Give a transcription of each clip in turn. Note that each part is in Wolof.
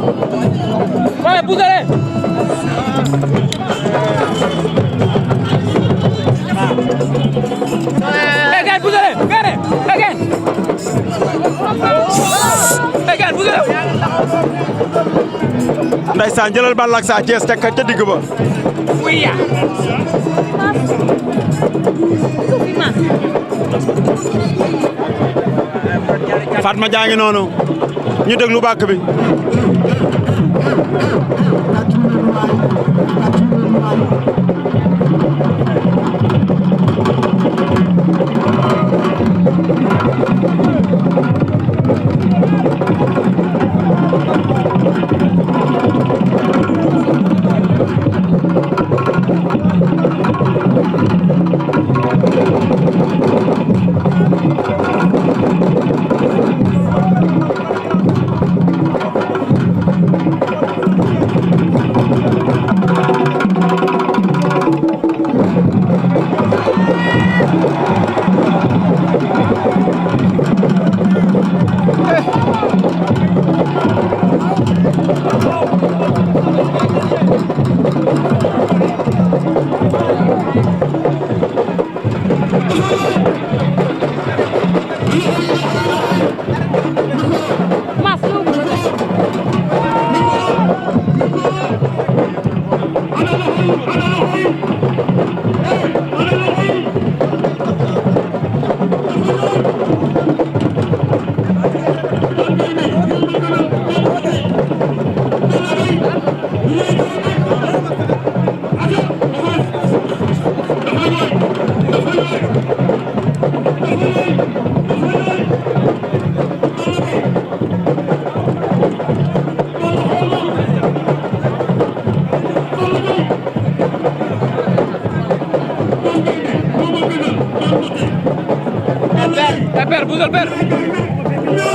Vale, púsale. Again, púsale. Again. Again, púsale. Ndeysaan jëlal Balla ak Sa Thiès teg ca digg ba. Wuya. Fatma jaa ngi noonu ñu déglu bàkk bi. Per, puso el per. Per.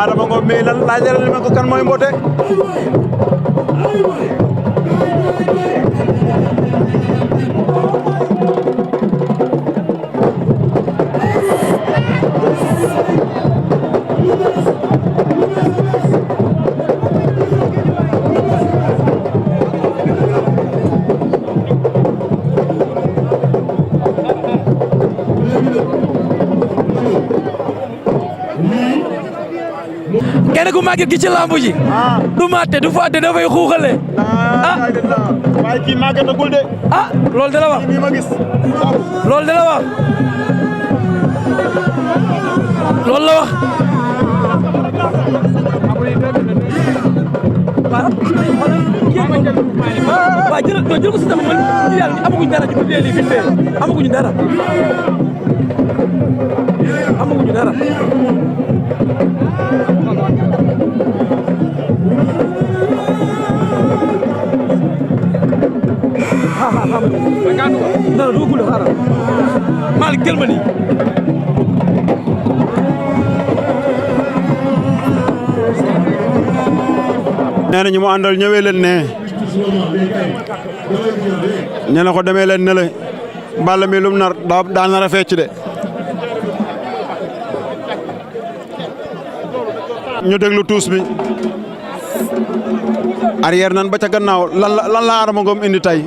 Adama Ngom mi lan laajal ma ko kan mooy Mbote. kenn ku màgget gi ci lambu ji. du màtte du fàtte dafay xuuxale. waaye kii màggetagul de. loolu de la wax. nii ma gis. loolu de la wax. loolu la wax. waaw jël ko si tamit man ñu yàlla amaguñ dara ñu tuddee lii fi mu amaguñu dara. amaguñu dara. non du gudd xaaral Malick jël ma nii. nee na ñu mu àndal ñëwee leen ne nee na ko demee leen ne le Balla mi lum nar daa nar a fecc de. ñu déglu tuus bi arrière nan ba ca gannaaw lan la Adama Ngom indi tey.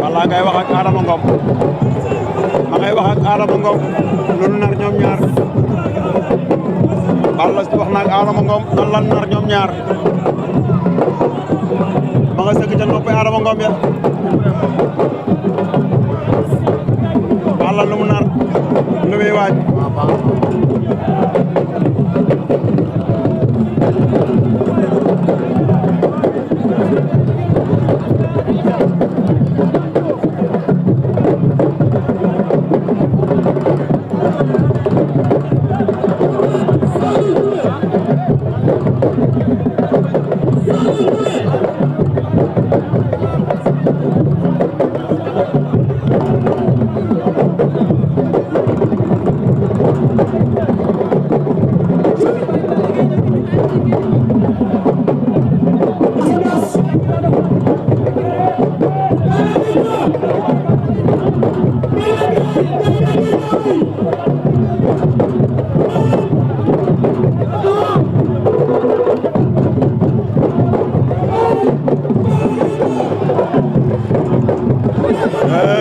Balla ngay wax ak Adama Ngom ma ngay wax ak Adama Ngom lu nar ñoom ñaar Balla wax na ak Adama Ngom lan nar ñoom ñaar ma nga sëgg ca noppi Adama Ngom ya Balla lu mu nar lu muy waaj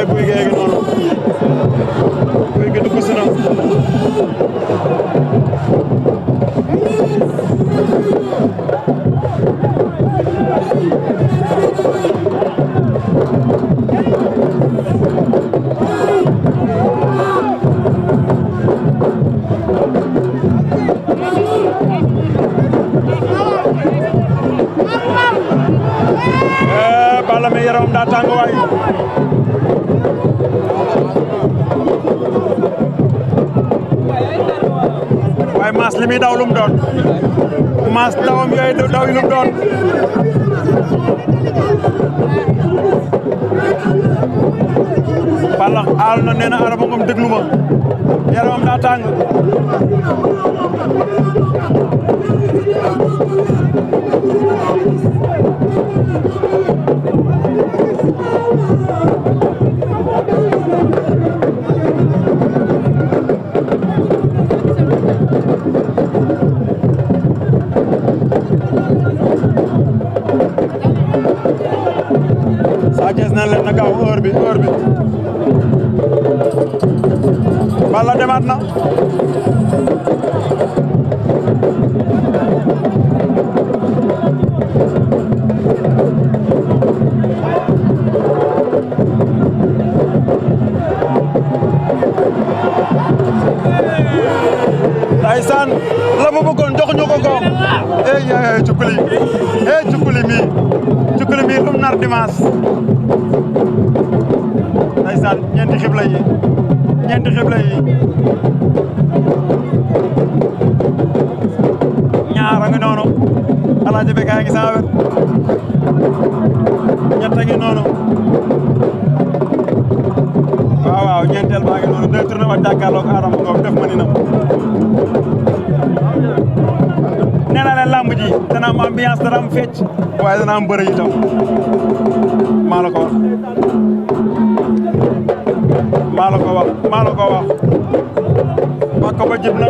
Gouye Gui ngi noonu Gouye Gui dugg si na Balla mi yaramam daa tàng waay waaye Mass li muy daw lu mu doon Mass dawam yooyu daw yi lu mu doon Balla aal na nee na Adama Ngom déglu ma yaramam daa tàng Sa Thiès na leen na gaaw heure bi Balla demaat na ndeysaan la mu bëggoon joxuñu ko ko cukkuli mi lu mu nar dimanche ndeysaan ñeenti xibla yi ñaar a ngi noonu Alaaji Bécaye ngi sama wet ñett a ngi noonu waaw ñeenteel baa ngi noonu day tourné wa jàkkaarloog Adama Ngom def ma ni nam nee naa leen lamb ji dana am ambiance dana am fecc waaye dana am bëre itam maa la ko wax wax ko ba jib na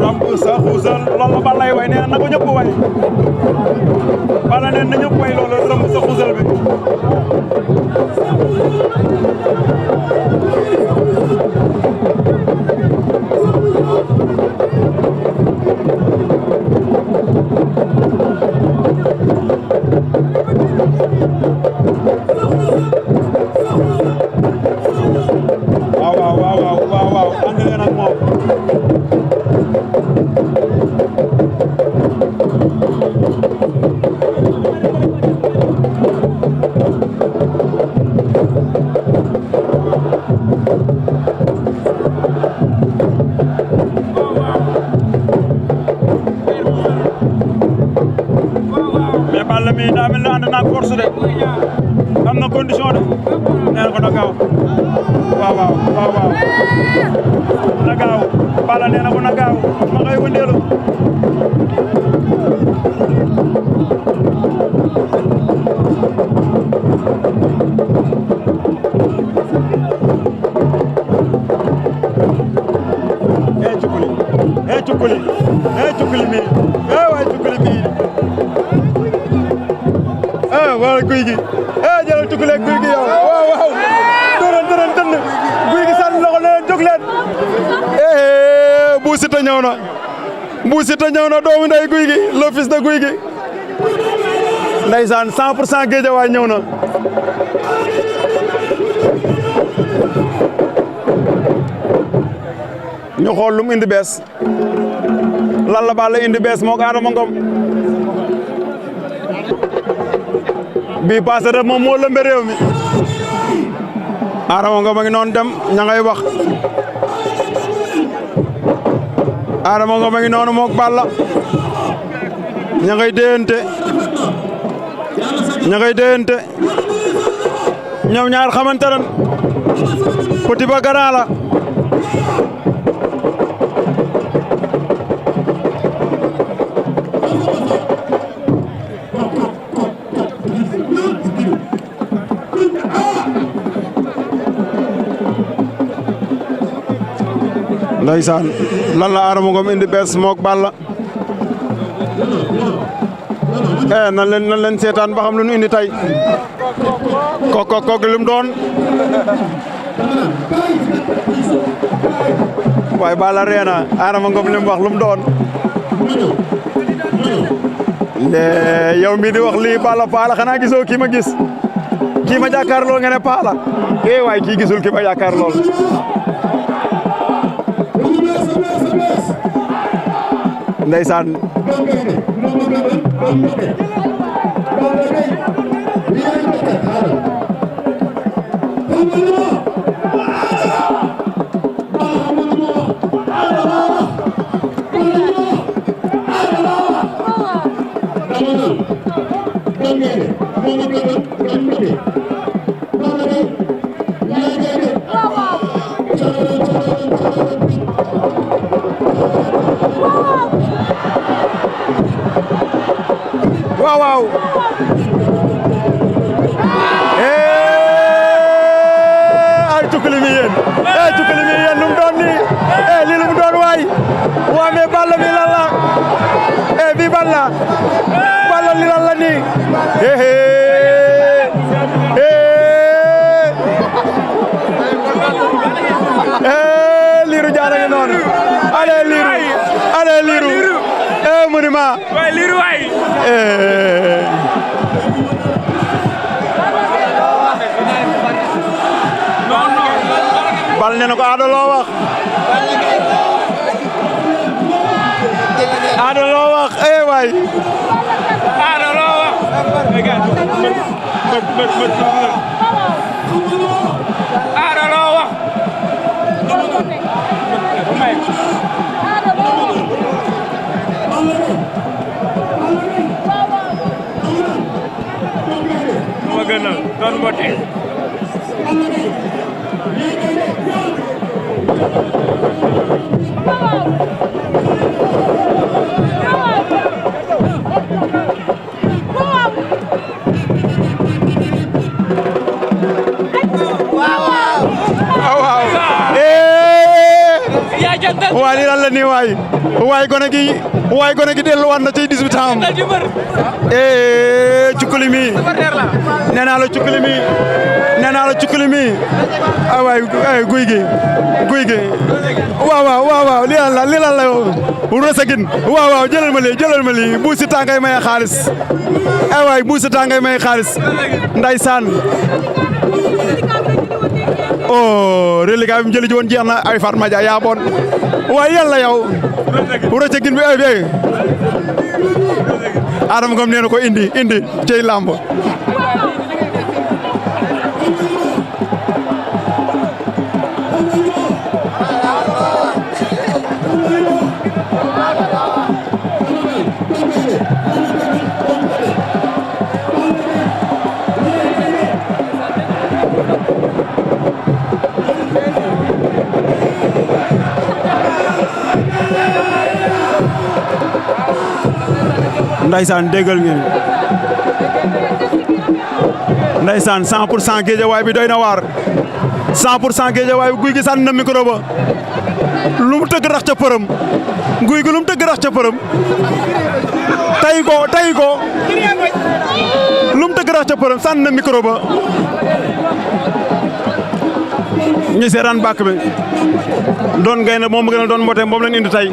ramb sa xuusal loolu Balla lay way nee na ko ñëpp way Balla nee na ñëpp way loolu ramb sa xuusal bi waaw ànd leen ak moom mais Balla mi daa mel ne ànd naag force de am na condition de nee ko na gaaw waaw na gaaw Balla nee na ko na gaaw ma ngay wëndeelu cukkuli mi waay cukkuli mi wala guy gi jëlal cukkuli ak guy gi yow waaw dërën tënn guy gi sànni loxo ne leen jóg leen Bou Siteu ñëw na doomu ndey guy gi le fils de guy gi ndeysaan 100% Guédiawaye ñëw na ñu xool lu mu indi bees lan la Balla indi bees moo ko Adama Ngom bii passé rek moom moo lëmbe réew mi Adama Ngom a ngi noonu dem ña ngay wax Adama Ngom a ngi noonu moog Balla ña ngay déyante ñoom ñaar xamante ne petit ba grand la ndeysaan lan la Adama Ngom indi bees moog Balla nan leen seetaan ba xam lu nu indi tey kok lu mu doon waaye Balla reena Adama Ngom li mu wax lu mu doon yow mi di wax lii Balla Paala xanaa gisoo kii ma gis kii ma jàkkaarloo nga ne Paala waay kii gisul kii ma jàkkaarloo ndeysaan waaw ay cukkali mi yéen lu mu doon nii lii lu mu doon waay waa mais Balla mi lan la bi Balla li lan la nii liiru jaana ngi noonu ale liiru monument waay liiru waay Balla nee na ko Ada loo wax Ada loo wax waay Ada loo wax Ada loo wax ma gënal doon mbote waa lii lan la nii waay gone gi delluwaat na ci 18 18 ans cukkuli mi nee naa la cukkuli mi nee naa la cukkuli mi ah waay guy gi waaw lii lan la yow Rosa Guine waaw jëlal ma lii Bou Siteu ngay may xaalis ah waay Bou Siteu ngay may xaalis ndeysaan oh reliquat bi mu jëli ji woon jeex na ay Fatma Dia yaa bon waaye yàlla yow Rosa Guine bi ay Adama Ngom nee na ko indi cey lamb Ndaysaan déggal ngeen Ndaysaan 100% Guédiawaye bi doy na waar 100% Guédiawaye bi guy gi sànni na micro ba lu mu tëgg rax ca përëm guy gi lu mu tëgg rax ca përëm tay ko lu mu tëgg rax ca përëm sànni na micro ba ñi seetaan bàkk bi doon gaynde moom mu gën a doon mbote moom lañ indi tay